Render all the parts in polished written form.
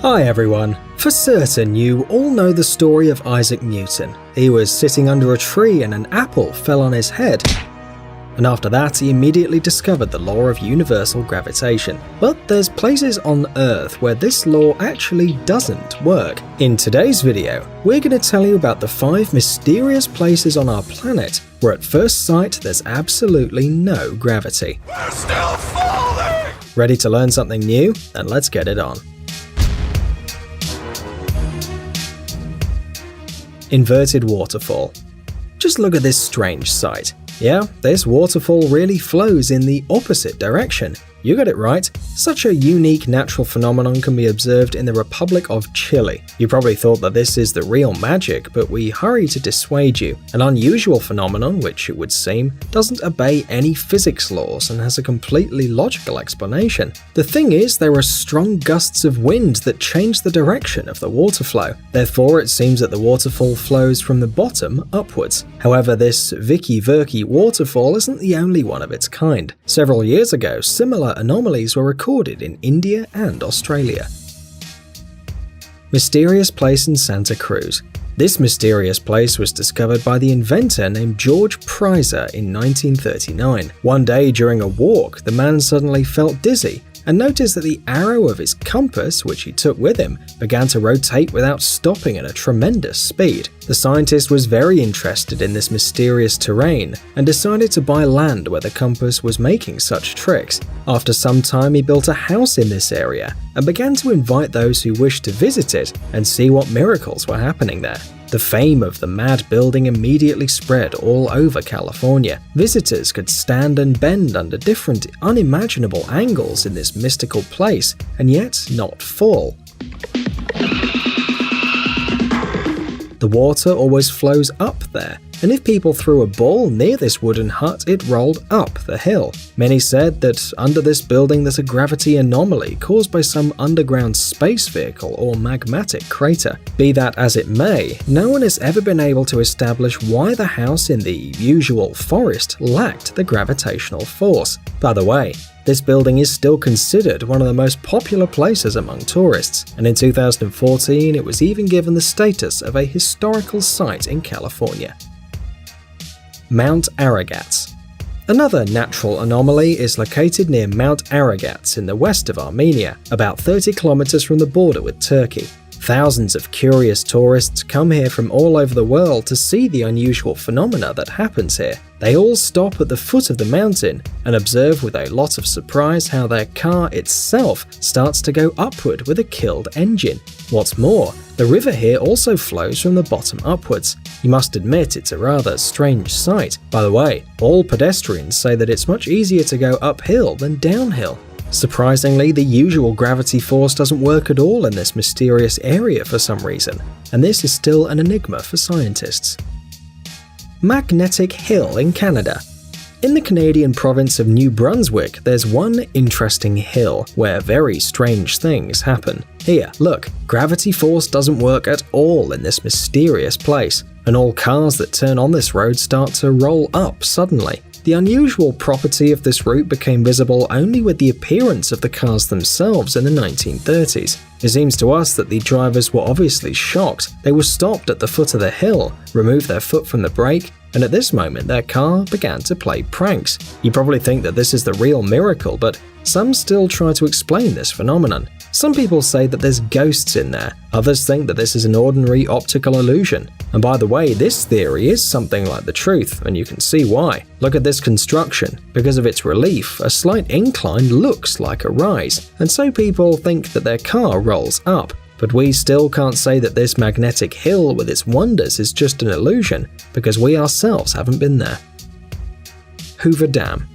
Hi everyone. For certain, you all know the story of Isaac Newton. He was sitting under a tree and an apple fell on his head. And after that, he immediately discovered the law of universal gravitation. But there's places on Earth where this law actually doesn't work. In today's video, we're going to tell you about the 5 mysterious places on our planet where at first sight there's absolutely no gravity. We're still falling! Ready to learn something new? Then let's get it on. Inverted waterfall. Just look at this strange sight. Yeah, this waterfall really flows in the opposite direction. You got it right. Such a unique natural phenomenon can be observed in the Republic of Chile. You probably thought that this is the real magic, but we hurry to dissuade you. An unusual phenomenon, which it would seem, doesn't obey any physics laws and has a completely logical explanation. The thing is, there are strong gusts of wind that change the direction of the water flow. Therefore, it seems that the waterfall flows from the bottom upwards. However, this Vicky Verky waterfall isn't the only one of its kind. Several years ago, similar anomalies were recorded in India and Australia. Mysterious place in Santa Cruz. This mysterious place was discovered by the inventor named George Prizer in 1939. One day during a walk, the man suddenly felt dizzy and noticed that the arrow of his compass, which he took with him, began to rotate without stopping at a tremendous speed. The scientist was very interested in this mysterious terrain and decided to buy land where the compass was making such tricks. After some time, he built a house in this area and began to invite those who wished to visit it and see what miracles were happening there. The fame of the mad building immediately spread all over California. Visitors could stand and bend under different unimaginable angles in this mystical place and yet not fall. The water always flows up there, and if people threw a ball near this wooden hut, it rolled up the hill. Many said that under this building there's a gravity anomaly caused by some underground space vehicle or magmatic crater. Be that as it may, no one has ever been able to establish why the house in the usual forest lacked the gravitational force. By the way, this building is still considered one of the most popular places among tourists, and in 2014 it was even given the status of a historical site in California. Mount Aragats. Another natural anomaly is located near Mount Aragats in the west of Armenia, about 30 kilometers from the border with Turkey. Thousands of curious tourists come here from all over the world to see the unusual phenomena that happens here. They all stop at the foot of the mountain and observe with a lot of surprise how their car itself starts to go upward with a killed engine. What's more, the river here also flows from the bottom upwards. You must admit it's a rather strange sight. By the way, all pedestrians say that it's much easier to go uphill than downhill. Surprisingly, the usual gravity force doesn't work at all in this mysterious area for some reason, and this is still an enigma for scientists. Magnetic Hill in Canada. In the Canadian province of New Brunswick, there's one interesting hill where very strange things happen. Here, look, gravity force doesn't work at all in this mysterious place, and all cars that turn on this road start to roll up suddenly. The unusual property of this route became visible only with the appearance of the cars themselves in the 1930s. It seems to us that the drivers were obviously shocked. They were stopped at the foot of the hill, removed their foot from the brake, and at this moment their car began to play pranks. You probably think that this is the real miracle, but some still try to explain this phenomenon. Some people say that there's ghosts in there, others think that this is an ordinary optical illusion. And by the way, this theory is something like the truth, and you can see why. Look at this construction. Because of its relief, a slight incline looks like a rise, and so people think that their car rolls up. But we still can't say that this magnetic hill with its wonders is just an illusion, because we ourselves haven't been there. Hoover Dam.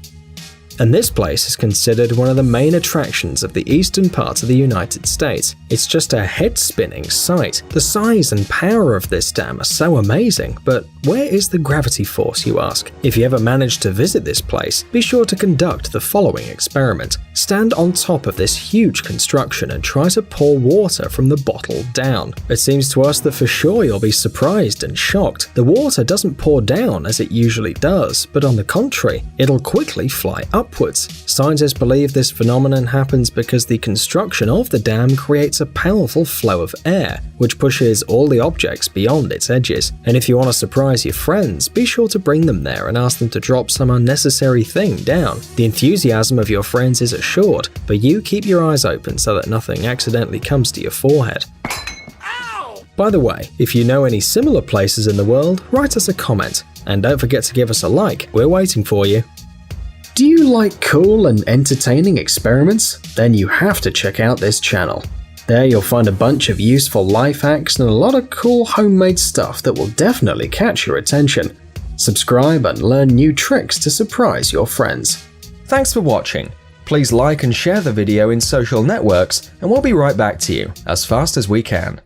And this place is considered one of the main attractions of the eastern part of the United States. It's just a head-spinning sight. The size and power of this dam are so amazing, but where is the gravity force, you ask? If you ever manage to visit this place, be sure to conduct the following experiment. Stand on top of this huge construction and try to pour water from the bottle down. It seems to us that for sure you'll be surprised and shocked. The water doesn't pour down as it usually does, but on the contrary, it'll quickly fly up upwards. Scientists believe this phenomenon happens because the construction of the dam creates a powerful flow of air, which pushes all the objects beyond its edges. And if you want to surprise your friends, be sure to bring them there and ask them to drop some unnecessary thing down. The enthusiasm of your friends is assured, but you keep your eyes open so that nothing accidentally comes to your forehead. By the way, if you know any similar places in the world, write us a comment. And don't forget to give us a like, we're waiting for you. Do you like cool and entertaining experiments? Then you have to check out this channel. There you'll find a bunch of useful life hacks and a lot of cool homemade stuff that will definitely catch your attention. Subscribe and learn new tricks to surprise your friends. Thanks for watching. Please like and share the video in social networks, and we'll be right back to you as fast as we can.